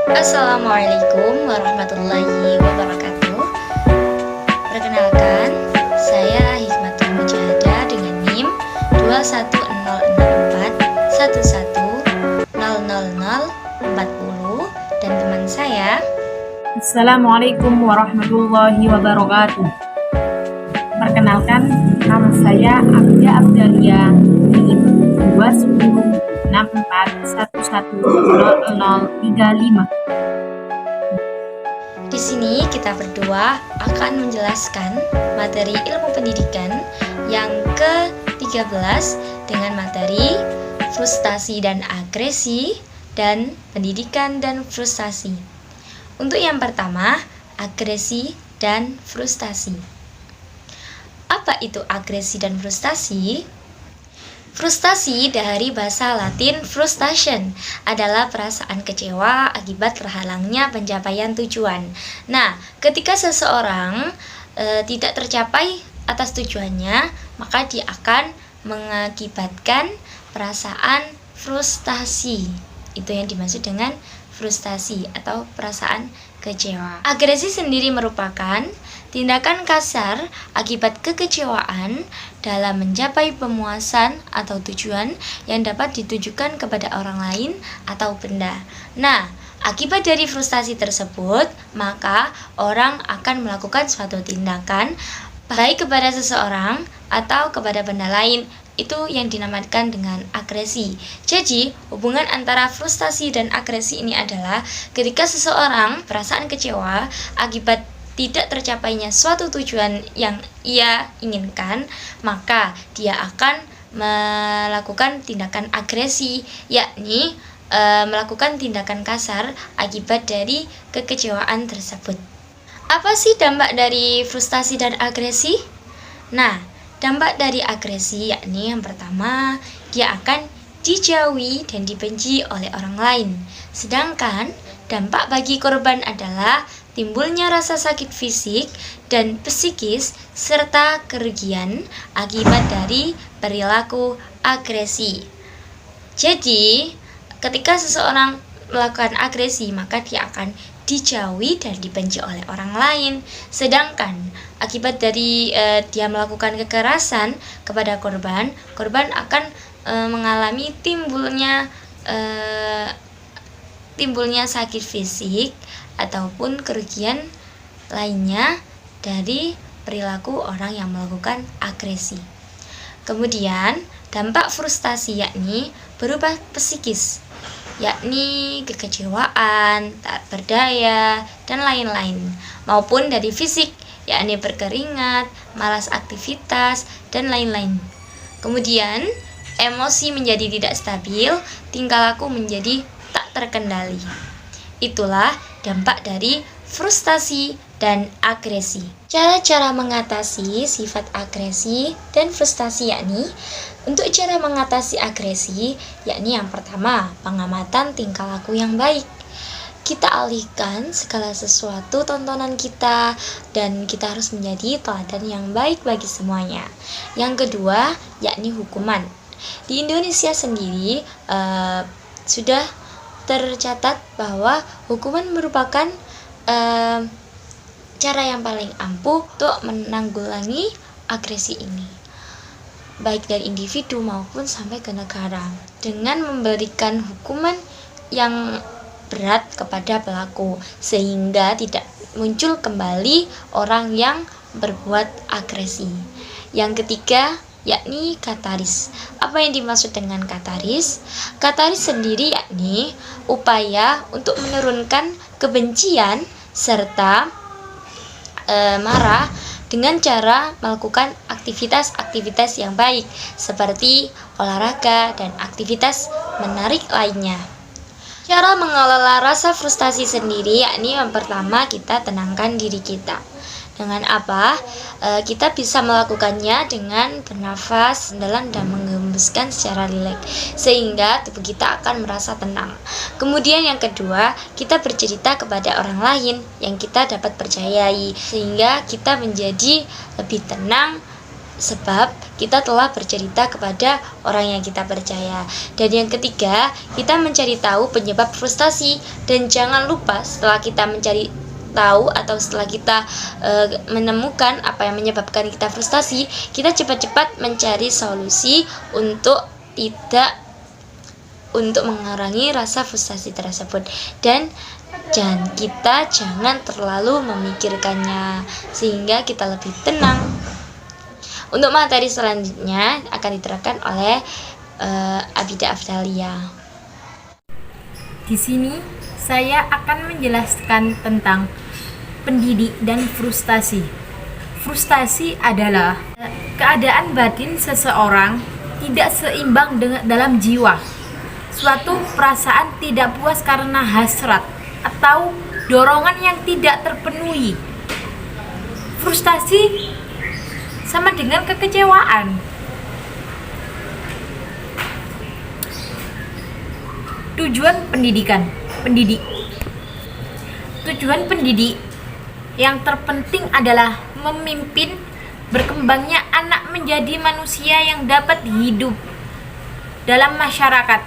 Assalamualaikum warahmatullahi wabarakatuh. Perkenalkan, saya Hikmatul Mujahadah dengan NIM 2106411000040 dan teman saya. Assalamualaikum warahmatullahi wabarakatuh. Perkenalkan, nama saya Abda Abdalia NIM 21064110035. Di sini kita berdua akan menjelaskan materi ilmu pendidikan yang ke-13 dengan materi frustasi dan agresi dan pendidikan dan frustasi. Untuk yang pertama, agresi dan frustasi. Apa itu agresi dan frustasi? Frustasi dari bahasa Latin frustration adalah perasaan kecewa akibat terhalangnya pencapaian tujuan. Nah, ketika seseorang tidak tercapai atas tujuannya, maka dia akan mengakibatkan perasaan frustasi. Itu yang dimaksud dengan frustasi atau perasaan kecewa. Agresi sendiri merupakan tindakan kasar akibat kekecewaan dalam mencapai pemuasan atau tujuan yang dapat ditujukan kepada orang lain atau benda. Nah, akibat dari frustasi tersebut, maka orang akan melakukan suatu tindakan baik kepada seseorang atau kepada benda lain. Itu yang dinamakan dengan agresi. Jadi, hubungan antara frustasi dan agresi ini adalah ketika seseorang perasaan kecewa akibat tidak tercapainya suatu tujuan yang ia inginkan, maka dia akan melakukan tindakan agresi, yakni melakukan tindakan kasar akibat dari kekecewaan tersebut. Apa sih dampak dari frustasi dan agresi? Nah, dampak dari agresi yakni yang pertama, dia akan dijauhi dan dibenci oleh orang lain. Sedangkan dampak bagi korban adalah timbulnya rasa sakit fisik dan psikis serta kerugian akibat dari perilaku agresi. Jadi, ketika seseorang melakukan agresi, maka dia akan dijauhi dan dibenci oleh orang lain. Sedangkan akibat dari dia melakukan kekerasan kepada korban, korban akan mengalami timbulnya sakit fisik ataupun kerugian lainnya dari perilaku orang yang melakukan agresi. Kemudian, dampak frustasi yakni berupa psikis, yakni kekecewaan, tak berdaya, dan lain-lain, maupun dari fisik, yakni berkeringat, malas aktivitas, dan lain-lain. Kemudian, emosi menjadi tidak stabil, tingkah laku menjadi tak terkendali. Itulah dampak dari frustasi dan agresi. Cara-cara mengatasi sifat agresi dan frustasi yakni, untuk cara mengatasi agresi, yakni yang pertama, pengamatan tingkah laku yang baik. Kita alihkan segala sesuatu tontonan kita dan kita harus menjadi teladan yang baik bagi semuanya. Yang kedua, yakni hukuman. Di Indonesia sendiri sudah tercatat bahwa hukuman merupakan cara yang paling ampuh untuk menanggulangi agresi ini, baik dari individu maupun sampai ke negara, dengan memberikan hukuman yang berat kepada pelaku sehingga tidak muncul kembali orang yang berbuat agresi. Yang ketiga, yakni kataris. Apa yang dimaksud dengan kataris? Kataris sendiri yakni upaya untuk menurunkan kebencian serta marah dengan cara melakukan aktivitas-aktivitas yang baik seperti olahraga dan aktivitas menarik lainnya. Cara mengelola rasa frustasi sendiri yakni yang pertama, kita tenangkan diri kita. Dengan apa? Kita bisa melakukannya dengan bernafas dalam dan menghembuskan secara rileks sehingga tubuh kita akan merasa tenang. Kemudian yang kedua, kita bercerita kepada orang lain yang kita dapat percayai sehingga kita menjadi lebih tenang sebab kita telah bercerita kepada orang yang kita percaya. Dan yang ketiga, kita mencari tahu penyebab frustasi. Dan jangan lupa setelah kita mencari tahu atau setelah kita menemukan apa yang menyebabkan kita frustasi, kita cepat-cepat mencari solusi untuk mengurangi rasa frustasi tersebut. Dan kita jangan terlalu memikirkannya sehingga kita lebih tenang. Untuk materi selanjutnya akan diterangkan oleh Abida Afdalia. Di sini saya akan menjelaskan tentang pendidik dan frustasi. Frustasi adalah keadaan batin seseorang tidak seimbang dalam jiwa. Suatu perasaan tidak puas karena hasrat atau dorongan yang tidak terpenuhi. Frustasi sama dengan kekecewaan. Tujuan Tujuan pendidik yang terpenting adalah memimpin berkembangnya anak menjadi manusia yang dapat hidup dalam masyarakat,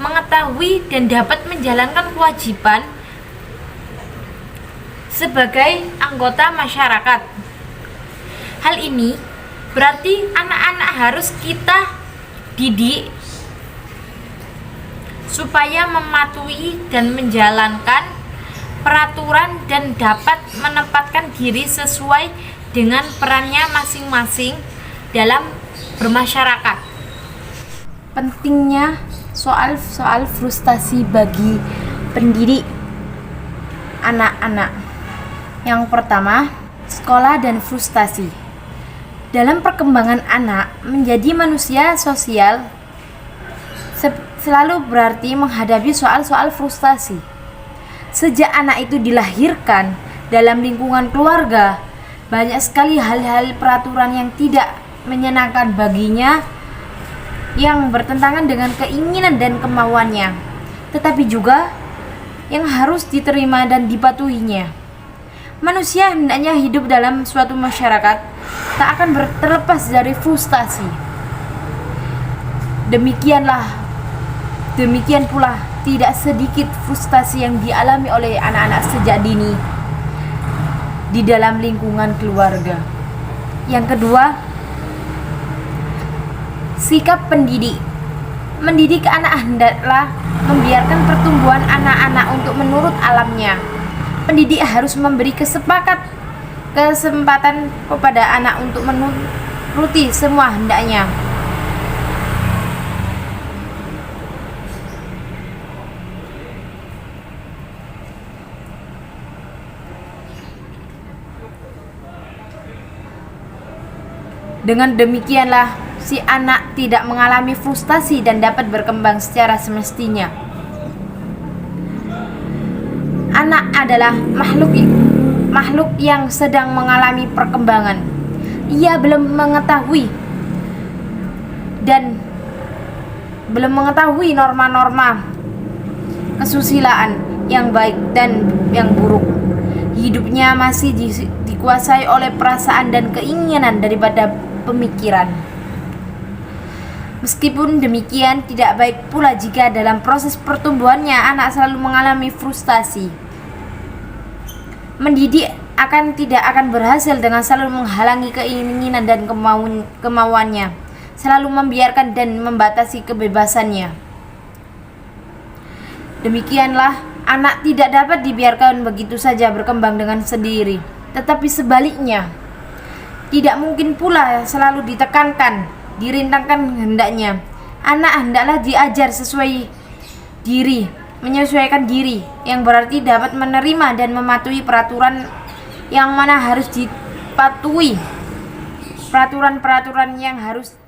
mengetahui dan dapat menjalankan kewajiban sebagai anggota masyarakat. Hal ini berarti anak-anak harus kita didik supaya mematuhi dan menjalankan peraturan dan dapat menempatkan diri sesuai dengan perannya masing-masing dalam bermasyarakat. Pentingnya soal frustasi bagi pendidik anak-anak. Yang pertama, sekolah dan frustasi. Dalam perkembangan anak menjadi manusia sosial selalu berarti menghadapi soal-soal frustasi. Sejak anak itu dilahirkan dalam lingkungan keluarga, banyak sekali hal-hal peraturan yang tidak menyenangkan baginya, yang bertentangan dengan keinginan dan kemauannya, tetapi juga yang harus diterima dan dipatuhinya. Manusia hendaknya hidup dalam suatu masyarakat tak akan terlepas dari frustasi. Demikian pula tidak sedikit frustasi yang dialami oleh anak-anak sejak dini di dalam lingkungan keluarga. Yang kedua, sikap pendidik. Mendidik anak hendaklah membiarkan pertumbuhan anak-anak untuk menurut alamnya. Pendidik harus memberi kesempatan kepada anak untuk menuruti semua hendaknya. Dengan demikianlah si anak tidak mengalami frustasi dan dapat berkembang secara semestinya. Anak adalah makhluk yang sedang mengalami perkembangan. Ia belum mengetahui norma-norma kesusilaan yang baik dan yang buruk. Hidupnya masih dikuasai oleh perasaan dan keinginan daripada pemikiran. Meskipun demikian, tidak baik pula jika dalam proses pertumbuhannya anak selalu mengalami frustasi. Mendidik tidak akan berhasil dengan selalu menghalangi keinginan dan kemauannya, selalu membiarkan dan membatasi kebebasannya. Demikianlah, anak tidak dapat dibiarkan begitu saja berkembang dengan sendiri, tetapi sebaliknya, tidak mungkin pula selalu ditekankan, dirintangkan hendaknya. Anak hendaklah diajar menyesuaikan diri, yang berarti dapat menerima dan mematuhi peraturan yang mana harus dipatuhi, peraturan-peraturan yang harus